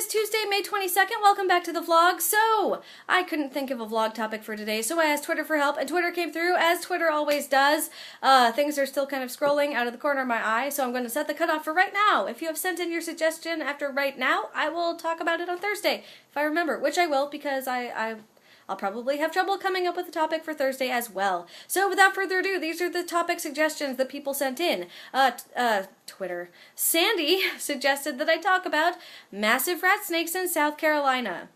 is Tuesday, May 22nd. Welcome back to the vlog. So, I couldn't think of a vlog topic for today, so I asked Twitter for help, and Twitter came through, as Twitter always does. Things are still kind of scrolling out of the corner of my eye, so I'm going to set the cutoff for right now. If you have sent in your suggestion after right now, I will talk about it on Thursday, if I remember, which I will, because I'll probably have trouble coming up with a topic for Thursday as well. So without further ado, these are the topic suggestions that people sent in. Twitter. Sandy suggested that I talk about massive rat snakes in South Carolina.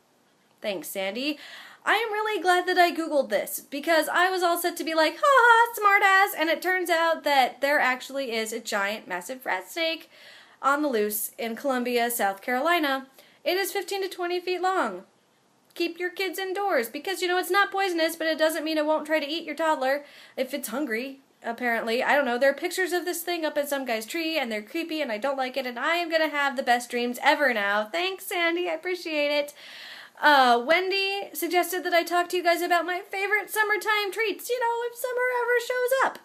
Thanks, Sandy. I am really glad that I Googled this, because I was all set to be like, ha-ha, smartass, and it turns out that there actually is a giant, massive rat snake on the loose in Columbia, South Carolina. It is 15 to 20 feet long. Keep your kids indoors, because, you know, it's not poisonous, but it doesn't mean it won't try to eat your toddler if it's hungry, apparently. I don't know. There are pictures of this thing up in some guy's tree, and they're creepy, and I don't like it, and I am going to have the best dreams ever now. Thanks, Sandy. I appreciate it. Wendy suggested that I talk to you guys about my favorite summertime treats, you know, if summer ever shows up.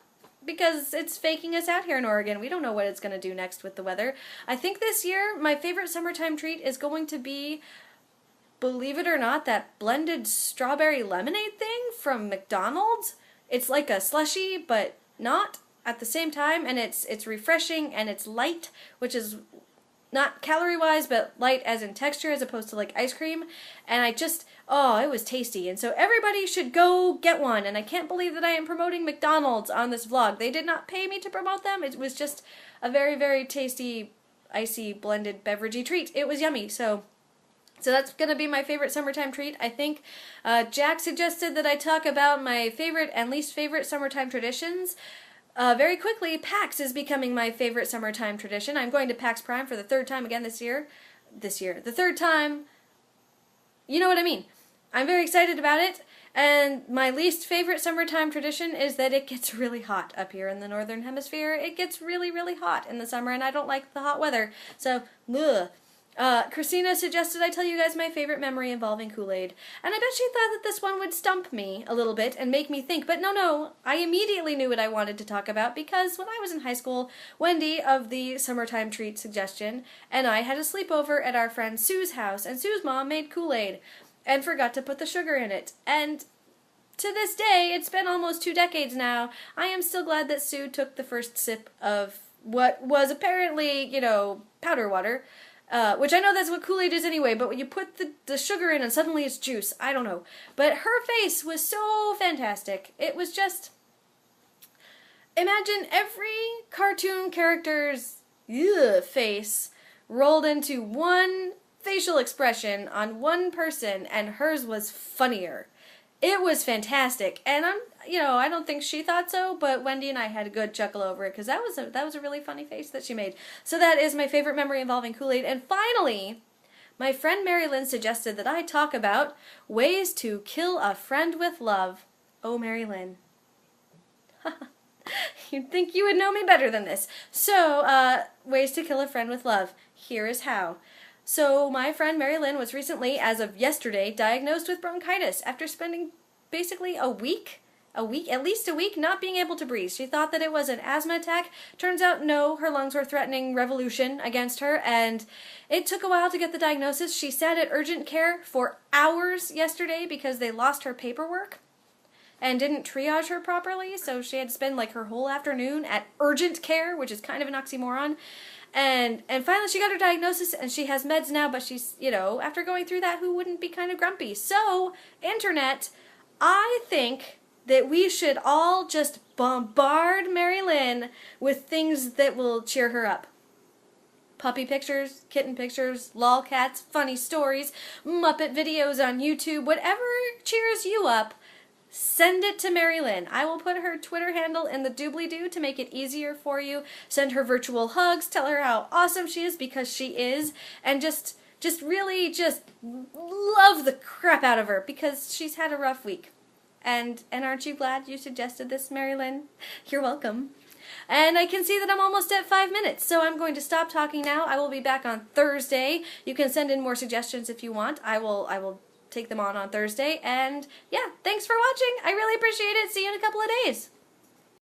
Because it's faking us out here in Oregon. We don't know what it's going to do next with the weather. I think this year, my favorite summertime treat is going to be, believe it or not, that blended strawberry lemonade thing from McDonald's. It's like a slushie, but not at the same time, and it's refreshing, and it's light, which is not calorie-wise, but light as in texture, as opposed to like ice cream. And it was tasty, and so everybody should go get one. And I can't believe that I am promoting McDonald's on this vlog. They did not pay me to promote them. It was just a very, very tasty, icy, blended, beveragey treat. It was yummy, so that's going to be my favorite summertime treat, I think. Jack suggested that I talk about my favorite and least favorite summertime traditions. Very quickly, PAX is becoming my favorite summertime tradition. I'm going to PAX Prime for the third time again this year. The third time. You know what I mean. I'm very excited about it. And my least favorite summertime tradition is that it gets really hot up here in the northern hemisphere. It gets really, really hot in the summer, and I don't like the hot weather. So, ugh. Christina suggested I tell you guys my favorite memory involving KoolAid, and I bet she thought that this one would stump me a little bit and make me think, but no, I immediately knew what I wanted to talk about, because when I was in high school, Wendy of the summertime treat suggestion and I had a sleepover at our friend Sue's house, and Sue's mom made KoolAid and forgot to put the sugar in it, and to this day, it's been almost 2 decades now, I am still glad that Sue took the first sip of what was apparently, you know, powder water. Which I know that's what KoolAid is anyway, but when you put the sugar in and suddenly it's juice, I don't know. But her face was so fantastic. It was just, imagine every cartoon character's face rolled into one facial expression on one person, and hers was funnier. It was fantastic, and I don't think she thought so, but Wendy and I had a good chuckle over it, because that was a really funny face that she made. So that is my favorite memory involving KoolAid. And finally, my friend Mary-Lynn suggested that I talk about ways to kill a friend with love. Oh, Mary-Lynn. You'd think you would know me better than this. So, ways to kill a friend with love. Here is how. So, my friend Mary-Lynn was recently, as of yesterday, diagnosed with bronchitis after spending basically at least a week, not being able to breathe. She thought that it was an asthma attack. Turns out, no, her lungs were threatening revolution against her, and it took a while to get the diagnosis. She sat at urgent care for hours yesterday because they lost her paperwork and didn't triage her properly, so she had to spend like her whole afternoon at urgent care, which is kind of an oxymoron. And finally she got her diagnosis, and she has meds now, but she's, you know, after going through that, who wouldn't be kind of grumpy? So, internet, I think that we should all just bombard Mary-Lynn with things that will cheer her up. Puppy pictures, kitten pictures, lolcats, funny stories, Muppet videos on YouTube, whatever cheers you up, send it to Mary-Lynn. I will put her Twitter handle in the doobly-doo to make it easier for you. Send her virtual hugs, tell her how awesome she is, because she is, and just really love the crap out of her, because she's had a rough week. And aren't you glad you suggested this, Mary-Lynn? You're welcome. And I can see that I'm almost at 5 minutes, so I'm going to stop talking now. I will be back on Thursday. You can send in more suggestions if you want. I will take them on Thursday. And yeah, thanks for watching. I really appreciate it. See you in a couple of days.